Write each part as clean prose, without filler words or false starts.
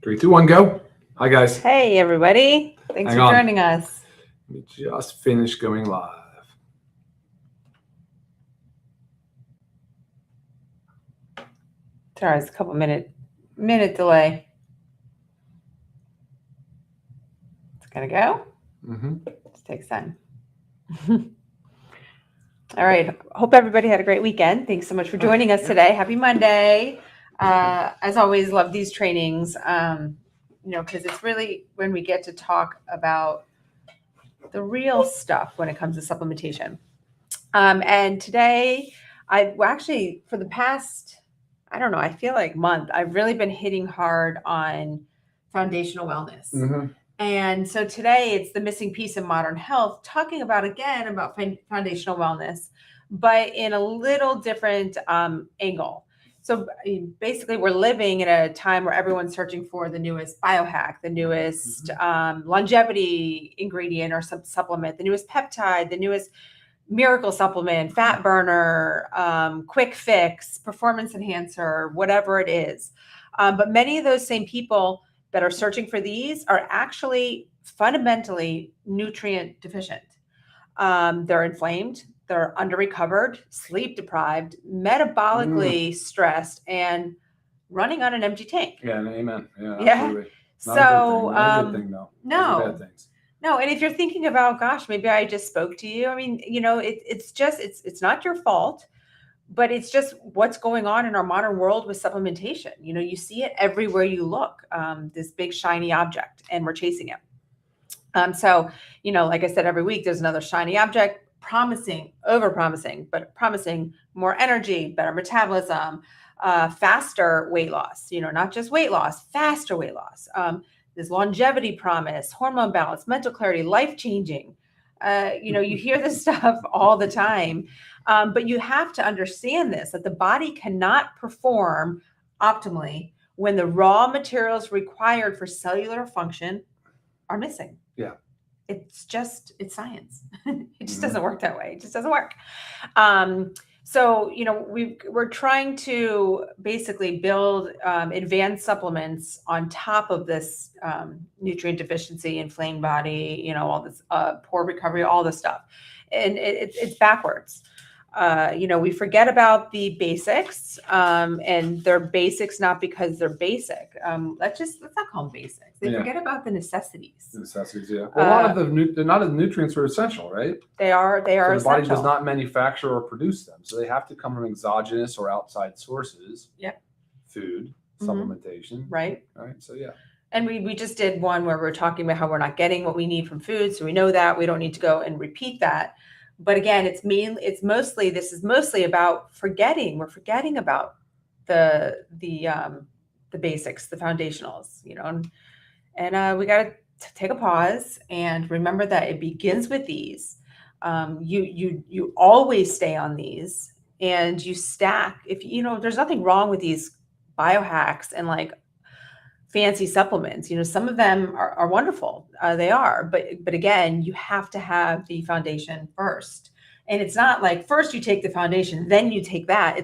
3, 2, 1, go. Hi, guys. Hey, everybody. Thanks Hang for on. joining us. Let me just finish going live. Sorry, it's a couple minute delay. It's gonna go. Just takes time. All right. Hope everybody had a great weekend. Thanks so much for joining us today. Happy Monday. As always, love these trainings. Because it's really when we get to talk about the real stuff when it comes to supplementation. And today, actually for the past, I don't know, I feel like month, I've really been hitting hard on foundational wellness. And so today it's the missing piece in modern health, talking about foundational wellness, but in a little different angle. So basically we're living in a time where everyone's searching for the newest biohack, the newest longevity ingredient or supplement, the newest peptide, the newest miracle supplement, fat burner, quick fix, performance enhancer, whatever it is. But many of those same people that are searching for these are actually fundamentally nutrient deficient. They're inflamed, they're under recovered, sleep deprived, metabolically stressed, and running on an empty tank. Yeah, amen. Yeah, absolutely. Not a good thing, though. No. Those are bad things. No, and if you're thinking about, gosh, maybe I just spoke to you. I mean, it's not your fault, but it's just what's going on in our modern world with supplementation. You see it everywhere you look, this big shiny object, and we're chasing it. So, like I said, every week there's another shiny object, over-promising, but promising more energy, better metabolism, faster weight loss, not just weight loss, faster weight loss. This longevity promise, hormone balance, mental clarity, life-changing. You hear this stuff all the time, but you have to understand this, that the body cannot perform optimally when the raw materials required for cellular function are missing. Yeah. It's science. It just doesn't work that way. It just doesn't work. So, we're trying to basically build advanced supplements on top of this nutrient deficiency, inflamed body, all this poor recovery, all this stuff. And it's backwards. We forget about the basics, and they're basics not because they're basic. Let's not call them basics. They forget about the necessities. The necessities, yeah. Well, a lot of the nutrients are essential, right? They are So the essential. body does not manufacture or produce them, so they have to come from exogenous or outside sources. Yep. Food, supplementation. Right. So yeah. And we just did one where we're talking about how we're not getting what we need from food, so we know that we don't need to go and repeat that. But again, this is mostly about forgetting. We're forgetting about the basics, the foundationals, and we got to take a pause and remember that it begins with these. You always stay on these, and you stack. If there's nothing wrong with these biohacks and like fancy supplements. Some of them are wonderful. They are, but again, you have to have the foundation first. And it's not like first you take the foundation, then you take that.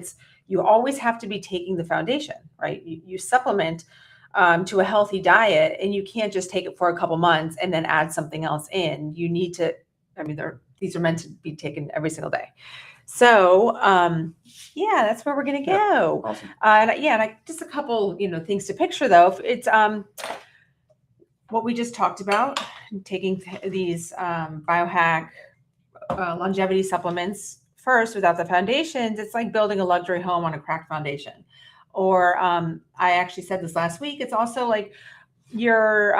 You always have to be taking the foundation, right? You supplement to a healthy diet, and you can't just take it for a couple months and then add something else in. You need to, these are meant to be taken every single day. So, that's where we're going to go. Awesome. And just a couple, things to picture though. It's what we just talked about, taking these biohack longevity supplements first without the foundations. It's like building a luxury home on a cracked foundation. Or I actually said this last week. It's also like you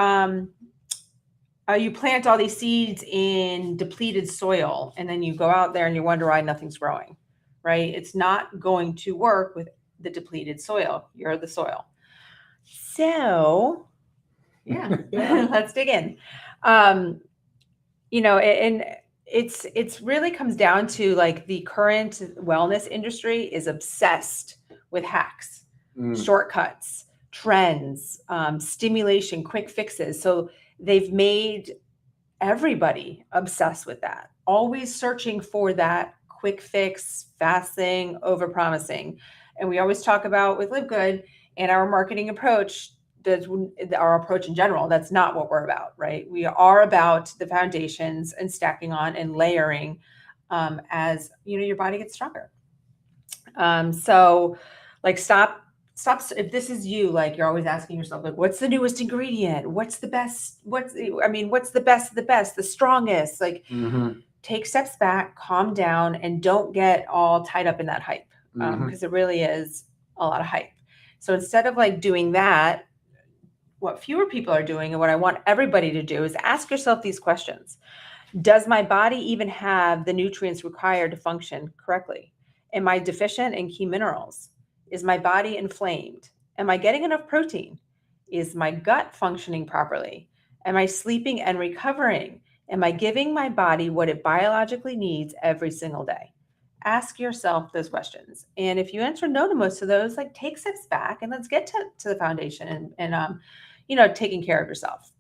plant all these seeds in depleted soil, and then you go out there and you wonder why nothing's growing, right? It's not going to work with the depleted soil. You're the soil. So, let's dig in. And it's really comes down to like the current wellness industry is obsessed with hacks, shortcuts, trends, stimulation, quick fixes. So they've made everybody obsessed with that, always searching for that quick fix, fast thing, over promising. And we always talk about with Live Good and our marketing approach, our approach in general. That's not what we're about, right? We are about the foundations and stacking on and layering as your body gets stronger. So like stop if this is you, like you're always asking yourself, like, what's the newest ingredient? What's the best? What's the best of the best, the strongest? Like take steps back, calm down, and don't get all tied up in that hype. Because it really is a lot of hype. So instead of like doing that, what fewer people are doing and what I want everybody to do is ask yourself these questions. Does my body even have the nutrients required to function correctly? Am I deficient in key minerals? Is my body inflamed? Am I getting enough protein? Is my gut functioning properly? Am I sleeping and recovering? Am I giving my body what it biologically needs every single day? Ask yourself those questions. And if you answer no to most of those, like take steps back and let's get to the foundation and taking care of yourself.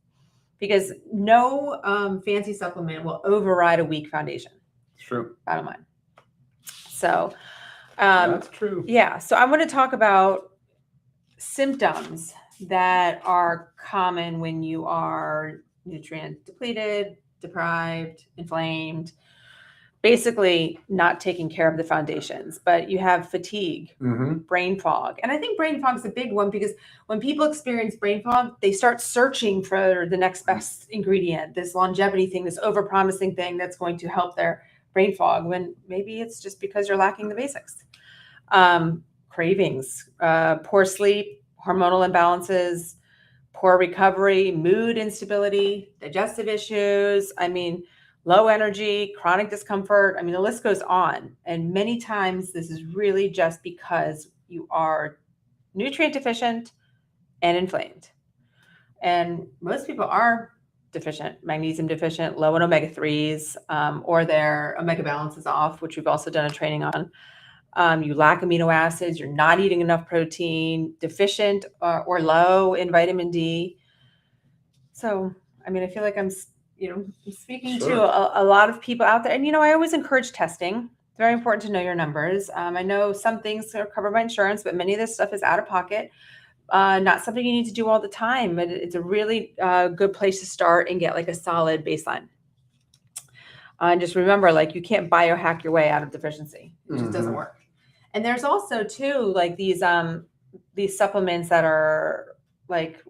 Because no fancy supplement will override a weak foundation. True. Bottom line. So that's true. Yeah. So I'm going to talk about symptoms that are common when you are nutrient depleted, deprived, inflamed, basically not taking care of the foundations. But you have fatigue, brain fog. And I think brain fog is a big one because when people experience brain fog, they start searching for the next best ingredient, this longevity thing, this overpromising thing that's going to help their brain fog, when maybe it's just because you're lacking the basics. Cravings, poor sleep, hormonal imbalances, poor recovery, mood instability, digestive issues. Low energy, chronic discomfort. The list goes on. And many times this is really just because you are nutrient deficient and inflamed. And most people are deficient, magnesium deficient, low in omega-3s, or their omega balance is off, which we've also done a training on. You lack amino acids, you're not eating enough protein, deficient or low in vitamin D. So, I feel like I'm speaking to a lot of people out there. And, I always encourage testing. It's very important to know your numbers. I know some things are covered by insurance, but many of this stuff is out of pocket. Not something you need to do all the time, but it's a really good place to start and get like a solid baseline. And just remember, like, you can't biohack your way out of deficiency. It just doesn't work. And there's also too, like these supplements that are like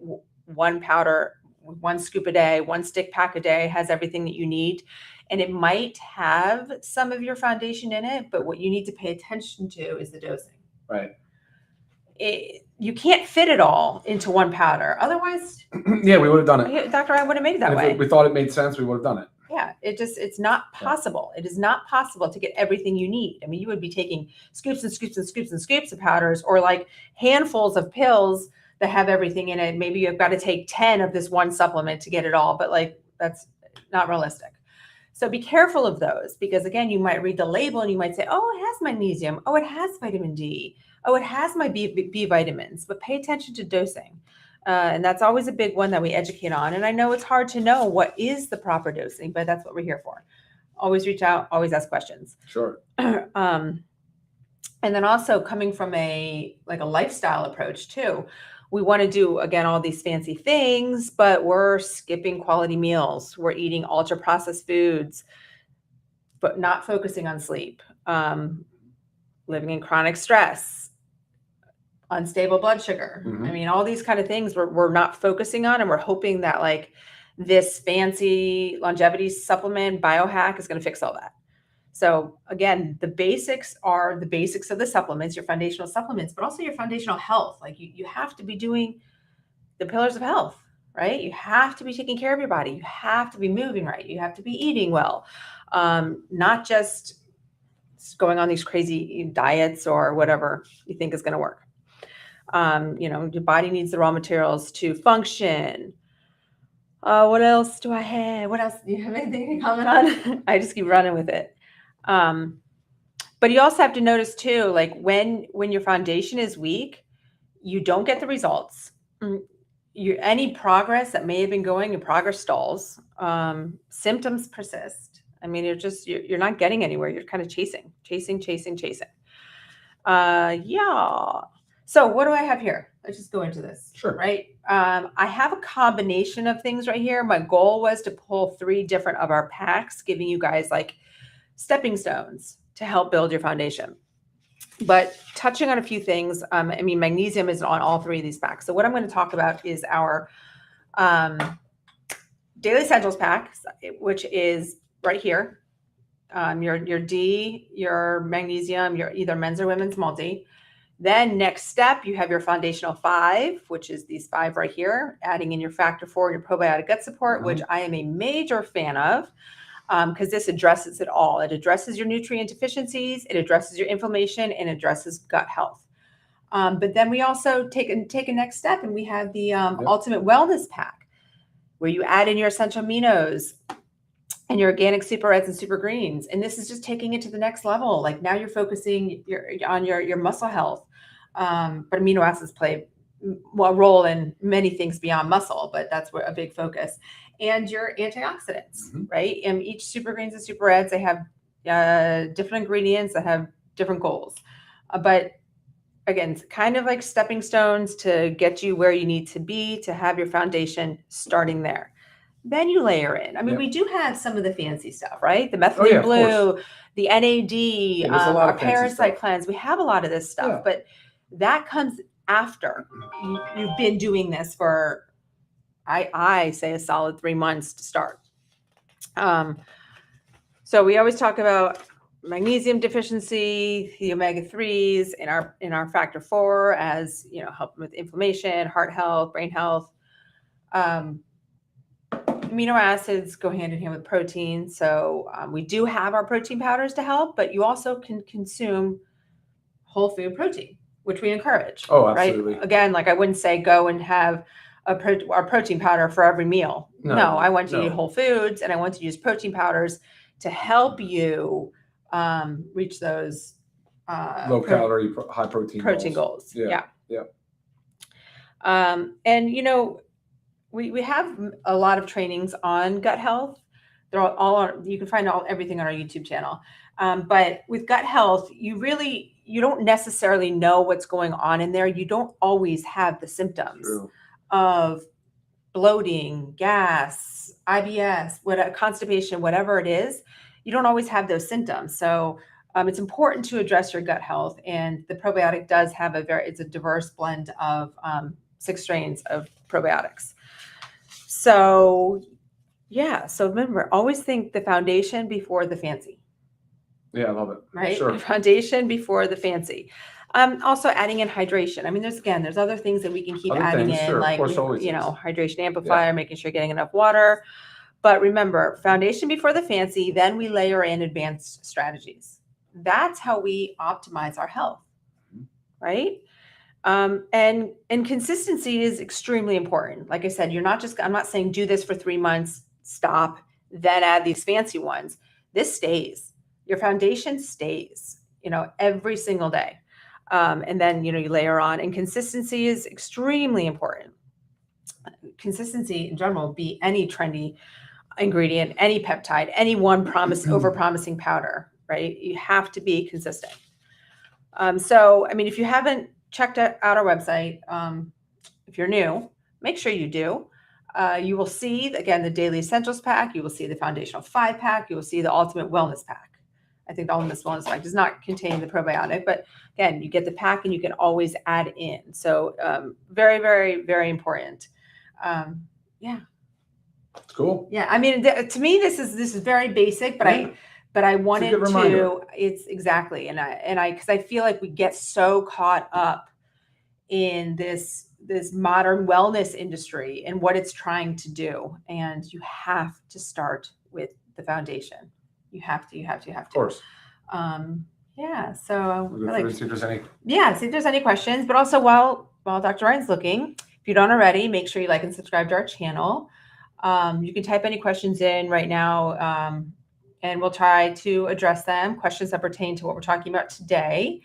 one powder, one scoop a day, one stick pack a day, has everything that you need. And it might have some of your foundation in it, but what you need to pay attention to is the dosing. Right. You can't fit it all into one powder. Otherwise, yeah, we would have done it. Dr. I would have made it that way. If we thought it made sense, we would have done it. Yeah, it's not possible. Yeah. It is not possible to get everything you need. You would be taking scoops and scoops and scoops and scoops of powders, or like handfuls of pills that have everything in it. Maybe you've got to take 10 of this one supplement to get it all, but like that's not realistic. So be careful of those, because again, you might read the label and you might say, oh, it has magnesium. Oh, it has vitamin D. Oh, it has my B vitamins, but pay attention to dosing. And that's always a big one that we educate on. And I know it's hard to know what is the proper dosing, but that's what we're here for. Always reach out, always ask questions. Sure. And then also coming from a lifestyle approach too, we want to do, again, all these fancy things, but we're skipping quality meals. We're eating ultra processed foods, but not focusing on sleep, living in chronic stress, unstable blood sugar. All these kind of things we're not focusing on, and we're hoping that like this fancy longevity supplement biohack is going to fix all that. So again, the basics are the basics of the supplements, your foundational supplements, but also your foundational health. Like you have to be doing the pillars of health, right? You have to be taking care of your body. You have to be moving right. You have to be eating well, not just going on these crazy diets or whatever you think is going to work. Your body needs the raw materials to function. What else do I have? What else? Do you have anything to comment on? I just keep running with it. But you also have to notice too, like when your foundation is weak, you don't get the results. Any progress that may have been going, your progress stalls. Symptoms persist. You're not getting anywhere. You're kind of chasing. Yeah. So what do I have here? Let's just go into this. Sure. Right. I have a combination of things right here. My goal was to pull 3 different of our packs, giving you guys like stepping stones to help build your foundation. But touching on a few things, magnesium is on all 3 of these packs. So what I'm going to talk about is our Daily Essentials pack, which is right here. Your D, your magnesium, your either men's or women's multi. Then next step, you have your foundational 5, which is these 5 right here, adding in your factor 4, your probiotic gut support, which I am a major fan of because this addresses it all. It addresses your nutrient deficiencies, it addresses your inflammation, and addresses gut health. But then we also take a next step, and we have the Ultimate Wellness Pack, where you add in your essential aminos and your organic super reds and super greens. And this is just taking it to the next level. Like now you're focusing on your muscle health. But amino acids play a role in many things beyond muscle, but that's a big focus. And your antioxidants, right? And each super greens and super reds, they have different ingredients that have different goals. But again, it's kind of like stepping stones to get you where you need to be to have your foundation starting there. Then you layer in. We do have some of the fancy stuff, right? The methylene blue, the NAD, our parasite cleanse. We have a lot of this stuff, but that comes after you've been doing this for, I say, a solid 3 months to start. So we always talk about magnesium deficiency, the omega-3s in our factor 4 as, helping with inflammation, heart health, brain health. Amino acids go hand in hand with protein. So we do have our protein powders to help, but you also can consume whole food protein, which we encourage. Oh, absolutely. Right? Again, like I wouldn't say go and have our protein powder for every meal. No, I want to eat whole foods, and I want to use protein powders to help you reach those low calorie, high protein goals. Yeah. We have a lot of trainings on gut health. They're you can find everything on our YouTube channel. But with gut health, you don't necessarily know what's going on in there. You don't always have the symptoms of bloating, gas, IBS, constipation, whatever it is. You don't always have those symptoms. So it's important to address your gut health. And the probiotic does have it's a diverse blend of 6 strains of probiotics. So remember, always think the foundation before the fancy. Yeah, I love it. Right? Sure. Foundation before the fancy. Also adding in hydration. There's other things that we can keep adding in, sure. like, Always hydration amplifier, making sure you're getting enough water. But remember, foundation before the fancy, then we layer in advanced strategies. That's how we optimize our health, right? And consistency is extremely important. Like I said, I'm not saying do this for 3 months, stop, then add these fancy ones. This stays. Your foundation stays, every single day. And then, you layer on, and consistency is extremely important. Consistency in general, be any trendy ingredient, any peptide, any one over-promising powder, right? You have to be consistent. If you haven't checked out our website, if you're new, make sure you do. You will see, again, the Daily Essentials pack. You will see the Foundational 5 pack. You will see the Ultimate Wellness pack. I think the Ultimate Wellness pack does not contain the probiotic, but again, you get the pack and you can always add in. So very, very, very important. It's cool. Yeah, to me, this is very basic, but I wanted to. It's exactly, and I because I feel like we get so caught up in this modern wellness industry and what it's trying to do, and you have to start with the foundation. You have to. Of course. So see if there's any. Yeah, see if there's any questions. But also, while Dr. Ryan's looking, if you don't already, make sure you like and subscribe to our channel. You can type any questions in right now, and we'll try to address them. Questions that pertain to what we're talking about today.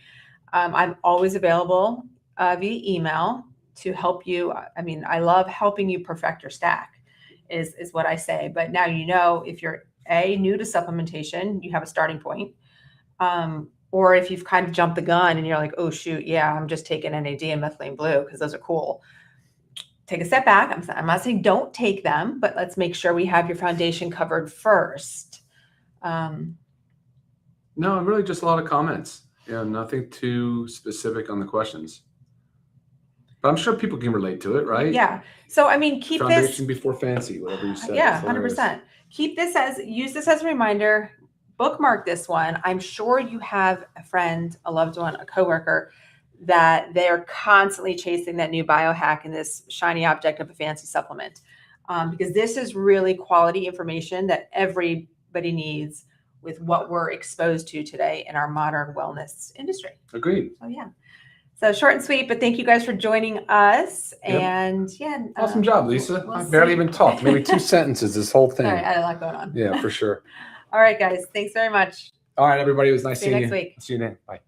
I'm always available via email to help you. I love helping you perfect your stack, is what I say. But now if you're new to supplementation, you have a starting point. or if you've kind of jumped the gun and you're like, oh shoot, yeah, I'm just taking NAD and methylene blue because those are cool. Take a step back. I'm not saying don't take them, but let's make sure we have your foundation covered first. No, really just a lot of comments. Yeah, nothing too specific on the questions. But I'm sure people can relate to it, right? Yeah. So, I mean, keep Foundation this. before fancy, whatever you said. Yeah, 100%. Keep this use this as a reminder. Bookmark this one. I'm sure you have a friend, a loved one, a coworker that they're constantly chasing that new biohack and this shiny object of a fancy supplement. Because this is really quality information that everybody needs with what we're exposed to today in our modern wellness industry. Agreed. So, yeah. So short and sweet, but thank you guys for joining us. Yep. And yeah. Awesome job, Lisa. We'll I barely see. even talked. Maybe 2 sentences this whole thing. All right, I had a lot going on. Yeah, for sure. All right, guys. Thanks very much. All right, everybody. It was nice See you seeing next week. See you then. Bye.